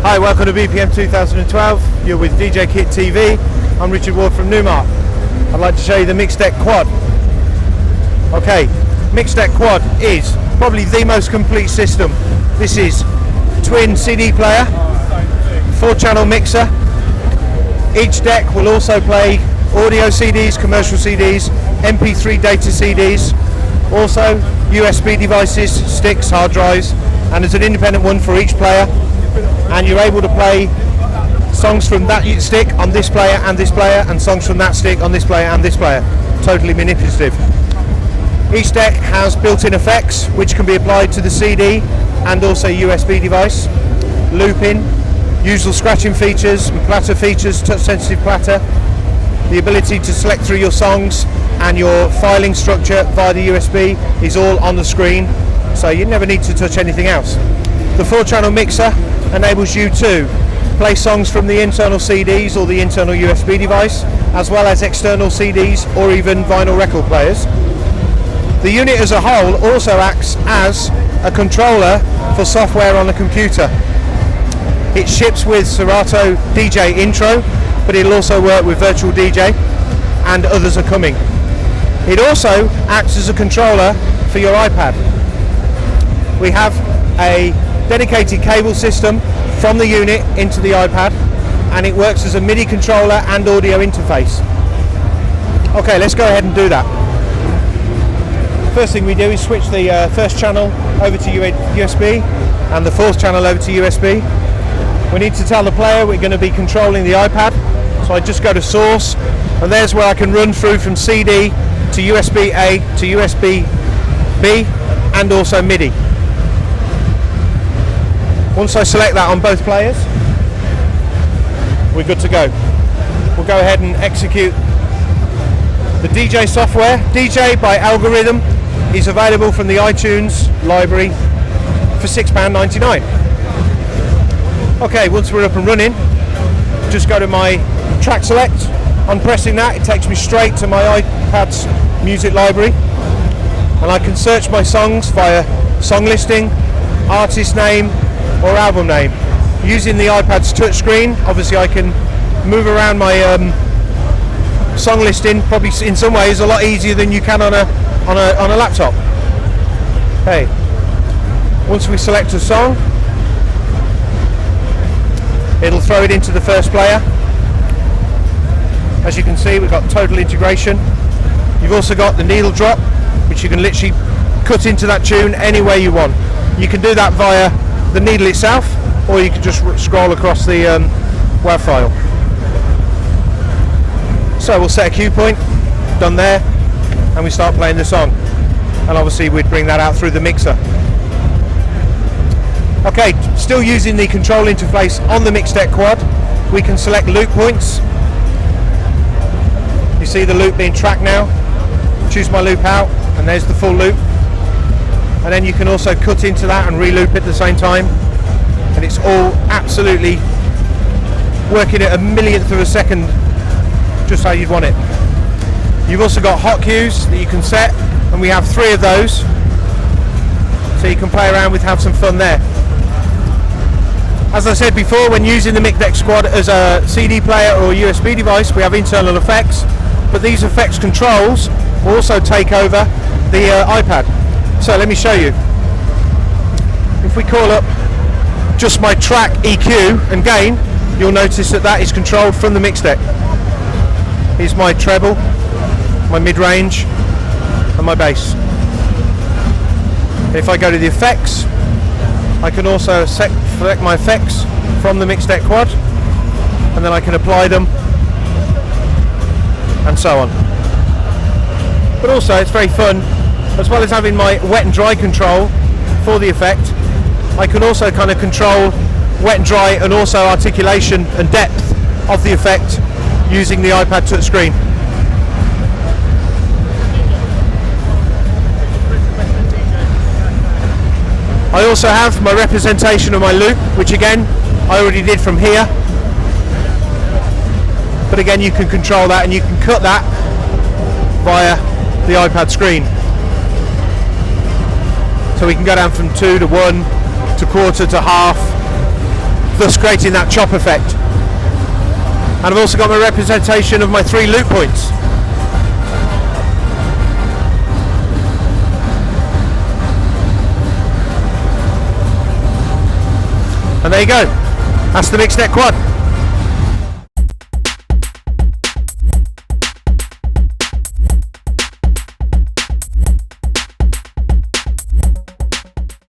Hi, welcome to BPM 2012. You're with DJ Kit TV. I'm Richard Ward from Numark. I'd like to show you the Mixdeck Quad. Okay, Mixdeck Quad is probably the most complete system. This is twin CD player, 4-channel mixer. Each deck will also play audio CDs, commercial CDs, MP3 data CDs, also USB devices, sticks, hard drives, and there's an independent one for each player. And you're able to play songs from that stick on this player and this player, and songs from that stick on this player and this player. Totally manipulative. Each deck has built-in effects which can be applied to the CD and also USB device. Looping, usual scratching features, and platter features, touch-sensitive platter. The ability to select through your songs and your filing structure via the USB is all on the screen, so you never need to touch anything else. The 4-channel mixer enables you to play songs from the internal CDs or the internal USB device, as well as external CDs or even vinyl record players. The unit as a whole also acts as a controller for software on a computer. It ships with Serato DJ Intro, but it'll also work with Virtual DJ, and others are coming. It also acts as a controller for your iPad. We have a dedicated cable system from the unit into the iPad, and it works as a MIDI controller and audio interface. Okay, let's go ahead and do that. First thing we do is switch the first channel over to USB and the fourth channel over to USB. We need to tell the player we're going to be controlling the iPad, so I just go to source, and there's where I can run through from CD to USB A to USB B and also MIDI. Once I select that on both players, we're good to go. We'll go ahead and execute the DJ software. DJAY by Algoriddum is available from the iTunes library for £6.99. Okay, once we're up and running, just go to my track select. On pressing that, it takes me straight to my iPad's music library, and I can search my songs via song listing, artist name, or album name. Using the iPad's touchscreen, obviously I can move around my song listing, probably in some ways a lot easier than you can on a laptop. Okay, once we select a song, it'll throw it into the first player. As you can see, we've got total integration. You've also got the needle drop, which you can literally cut into that tune any way you want. You can do that via the needle itself, or you can just scroll across the WAV file. So we'll set a cue point, done there, and we start playing the song. And obviously we'd bring that out through the mixer. Okay, still using the control interface on the Mixdeck Quad, we can select loop points. You see the loop being tracked now. Choose my loop out, and there's the full loop. And then you can also cut into that and re-loop it at the same time, and it's all absolutely working at a millionth of a second, just how you'd want it. You've also got hot cues that you can set, and we have 3 of those, so you can play around with, have some fun there. As I said before, when using the Mixdeck Quad as a CD player or a USB device, we have internal effects, but these effects controls will also take over the iPad. So let me show you. If we call up just my track EQ and gain, you'll notice that that is controlled from the Mixdeck. Here's my treble, my mid-range, and my bass. If I go to the effects, I can also select my effects from the Mixdeck Quad, and then I can apply them, and so on. But also it's very fun, as well as having my wet and dry control for the effect, I can also kind of control wet and dry and also articulation and depth of the effect using the iPad touchscreen. I also have my representation of my loop, which again I already did from here, but again you can control that and you can cut that via the iPad screen. So we can go down from 2 to 1 to quarter to half, thus creating that chop effect. And I've also got my representation of my 3 loop points. And there you go, that's the Mixdeck Quad.